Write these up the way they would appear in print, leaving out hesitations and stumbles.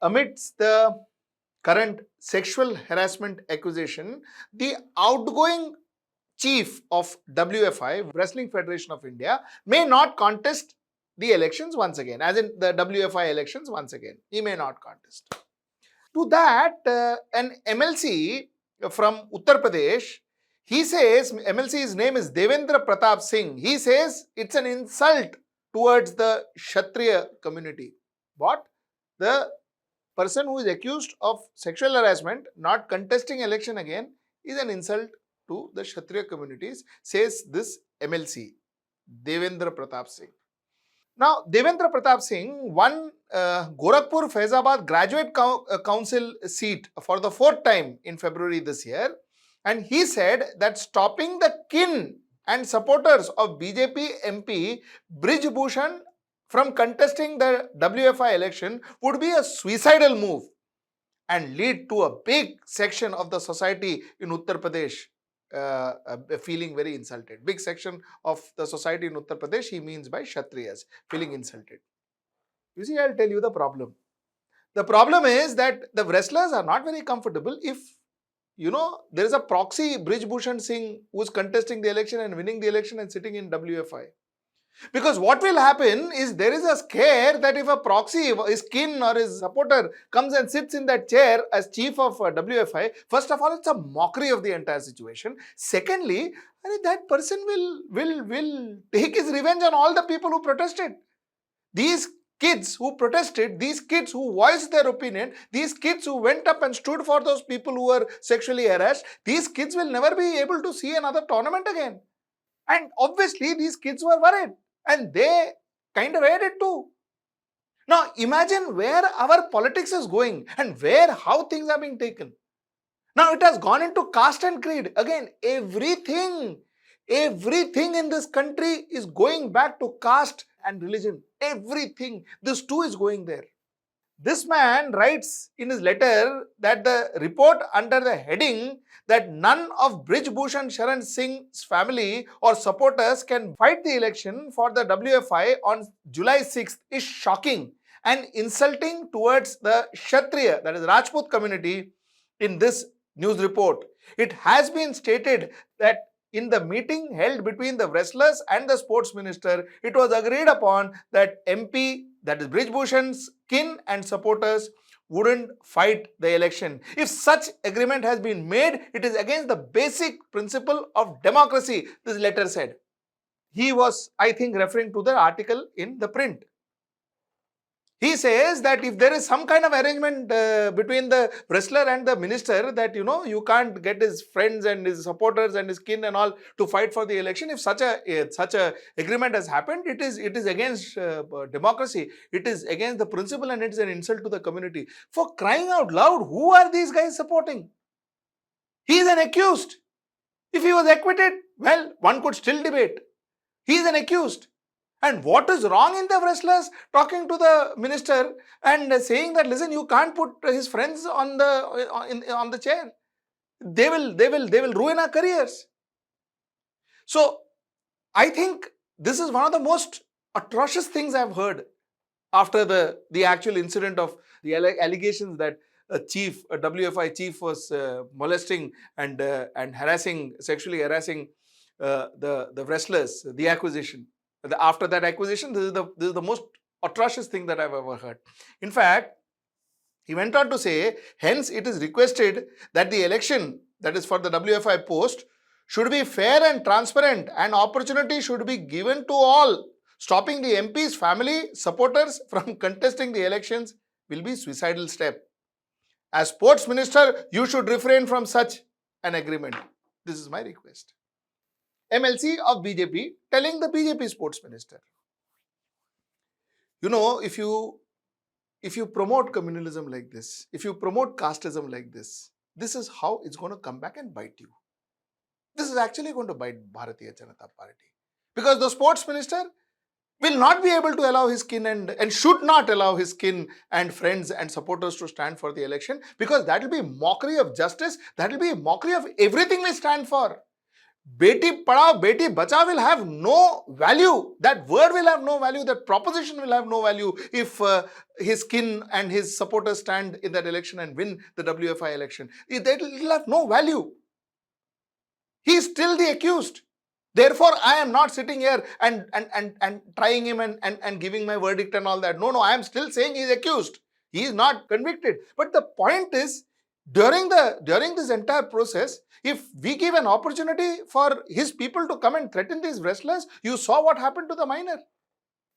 Amidst the current sexual harassment accusation, the outgoing chief of WFI, Wrestling Federation of India, may not contest the elections once again, as in the WFI elections once again. He may not contest. To that, an MLC from Uttar Pradesh, he says, MLC's name is Devendra Pratap Singh. He says it's an insult towards the Kshatriya community. What? The person who is accused of sexual harassment not contesting election again is an insult to the Kshatriya communities, says this MLC, Devendra Pratap Singh. Now, Devendra Pratap Singh won Gorakhpur Faizabad Graduate Council seat for the fourth time in February this year, and he said that stopping the kin and supporters of BJP MP Brij Bhushan from contesting the WFI election would be a suicidal move and lead to a big section of the society in Uttar Pradesh feeling very insulted. Big section of the society in Uttar Pradesh, he means by Kshatriyas, feeling insulted. You see, I'll tell you the problem. The problem is that the wrestlers are not very comfortable if, there is a proxy Brij Bhushan Singh who is contesting the election and winning the election and sitting in WFI. Because what will happen is there is a scare that if a proxy, his kin or his supporter comes and sits in that chair as chief of WFI, first of all, it's a mockery of the entire situation. Secondly, that person will take his revenge on all the people who protested. These kids who protested, these kids who voiced their opinion, these kids who went up and stood for those people who were sexually harassed, these kids will never be able to see another tournament again. And obviously, these kids were worried and they kind of read it too. Now, imagine where our politics is going and how things are being taken. Now, it has gone into caste and creed. Again, everything in this country is going back to caste and religion. Everything. This too is going there. This man writes in his letter that the report under the heading that none of Brij Bhushan Sharan Singh's family or supporters can fight the election for the WFI on July 6th is shocking and insulting towards the Kshatriya, that is Rajput community, in this news report. It has been stated that in the meeting held between the wrestlers and the sports minister, it was agreed upon that MP, that is Brij Bhushan's kin and supporters, wouldn't fight the election. If such agreement has been made, it is against the basic principle of democracy, this letter said. He was, I think, referring to the article in the print. He says that if there is some kind of arrangement between the wrestler and the minister that, you can't get his friends and his supporters and his kin and all to fight for the election, if such a agreement has happened, it is against democracy. It is against the principle and it is an insult to the community. For crying out loud, who are these guys supporting? He is an accused. If he was acquitted, well, one could still debate. He is an accused. And what is wrong in the wrestlers talking to the minister and saying that, listen, you can't put his friends on the chair. They will ruin our careers. So I think this is one of the most atrocious things I've heard after the actual incident of the allegations that a WFI chief was molesting and sexually harassing the wrestlers, the accusation. After that accusation, this is the most atrocious thing that I've ever heard. In fact, he went on to say, hence it is requested that the election, that is for the WFI post, should be fair and transparent and opportunity should be given to all. Stopping the MP's family supporters from contesting the elections will be suicidal step. As sports minister, you should refrain from such an agreement. This is my request. MLC of BJP telling the BJP sports minister, if you promote communalism like this, if you promote casteism like this is how it's going to come back and bite you. This is actually going to bite Bharatiya Janata Party. Because the sports minister will not be able to allow his kin and should not allow his kin and friends and supporters to stand for the election, because that will be mockery of justice, that will be mockery of everything we stand for. Beti Padhao, Beti Bachao will have no value. That word will have no value. That proposition will have no value if his kin and his supporters stand in that election and win the WFI election. It will have no value. He is still the accused. Therefore, I am not sitting here and trying him and giving my verdict and all that. No, I am still saying he is accused. He is not convicted. But the point is, during this entire process, if we give an opportunity for his people to come and threaten these wrestlers, you saw what happened to the minor.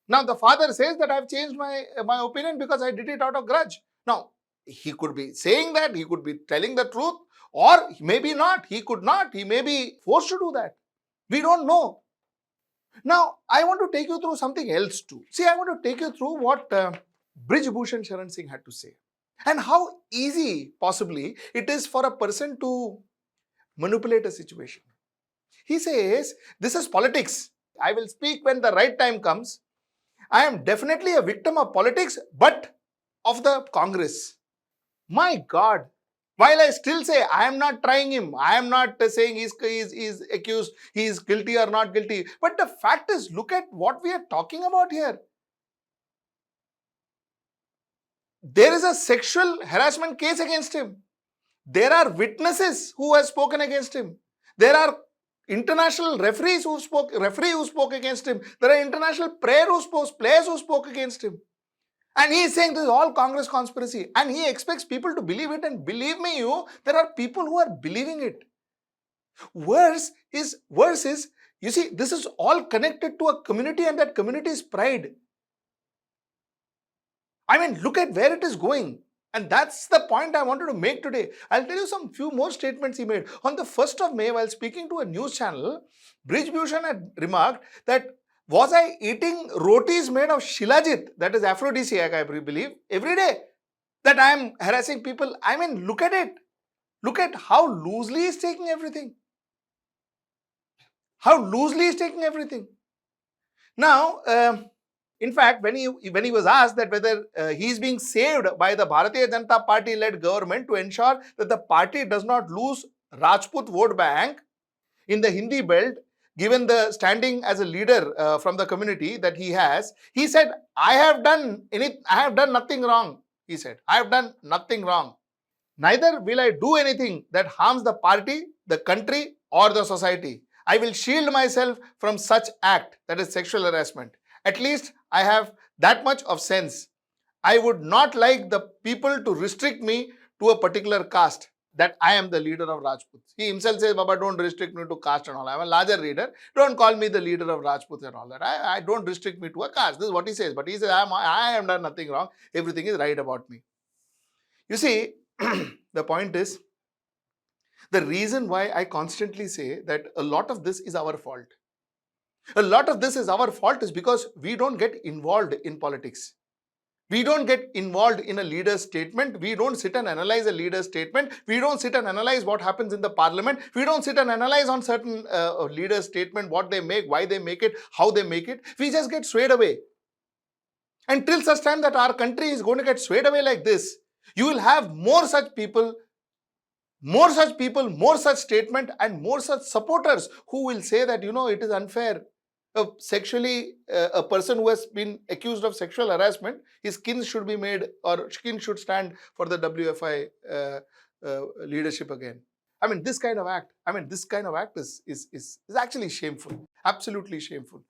Now the father says that I've changed my opinion because I did it out of grudge. Now, he could be saying that, he could be telling the truth, or maybe not. He could not. He may be forced to do that. We don't know. Now, I want to take you through something else too. See, I want to take you through what Brij Bhushan Sharan Singh had to say. And how easy, possibly, it is for a person to manipulate a situation. He says, this is politics. I will speak when the right time comes. I am definitely a victim of politics, but of the Congress. My God. While I still say I am not trying him, I am not saying he's accused, he is guilty or not guilty. But the fact is, look at what we are talking about here. There is a sexual harassment case against him. There are witnesses who have spoken against him. There are international referees who spoke against him. There are international players who spoke against him. And he is saying this is all Congress conspiracy. And he expects people to believe it. And believe me, there are people who are believing it. Worse is, you see, this is all connected to a community, and that community's pride. I mean, look at where it is going. And that's the point I wanted to make today. I'll tell you few more statements he made. On the 1st of May, while speaking to a news channel, Brij Bhushan had remarked that, was I eating rotis made of shilajit, that is aphrodisiac, I believe, every day, that I am harassing people? I mean, look at it. Look at how loosely he is taking everything. How loosely he is taking everything. Now, in fact, when he was asked that whether he is being saved by the Bharatiya Janata Party-led government to ensure that the party does not lose Rajput vote bank in the Hindi belt, given the standing as a leader from the community that he has, he said, I have done nothing wrong. He said, I have done nothing wrong. Neither will I do anything that harms the party, the country, or the society. I will shield myself from such act, that is sexual harassment. At least I have that much of sense. I would not like the people to restrict me to a particular caste, that I am the leader of Rajputs. He himself says, Baba, don't restrict me to caste and all. I am a larger leader. Don't call me the leader of Rajputs and all that. I don't restrict me to a caste. This is what he says. But he says, I have done nothing wrong. Everything is right about me. You see, the point is, the reason why I constantly say that a lot of this is our fault. A lot of this is our fault is because we don't get involved in politics. We don't get involved in a leader's statement. We don't sit and analyze a leader's statement. We don't sit and analyze what happens in the parliament. We don't sit and analyze on certain leaders' statement, what they make, why they make it, how they make it. We just get swayed away. Until such time that our country is going to get swayed away like this, you will have more such people, more such statement, and more such supporters who will say that, it is unfair. A person who has been accused of sexual harassment, his skin should be made, or skin should stand for the WFI leadership again. I mean, this kind of act is actually shameful, absolutely shameful.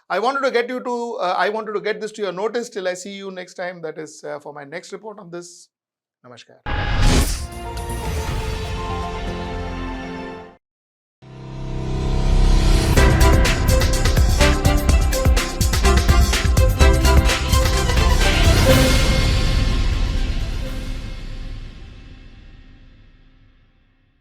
I wanted to get this to your notice till I see you next time. That is for my next report on this. Namaskar.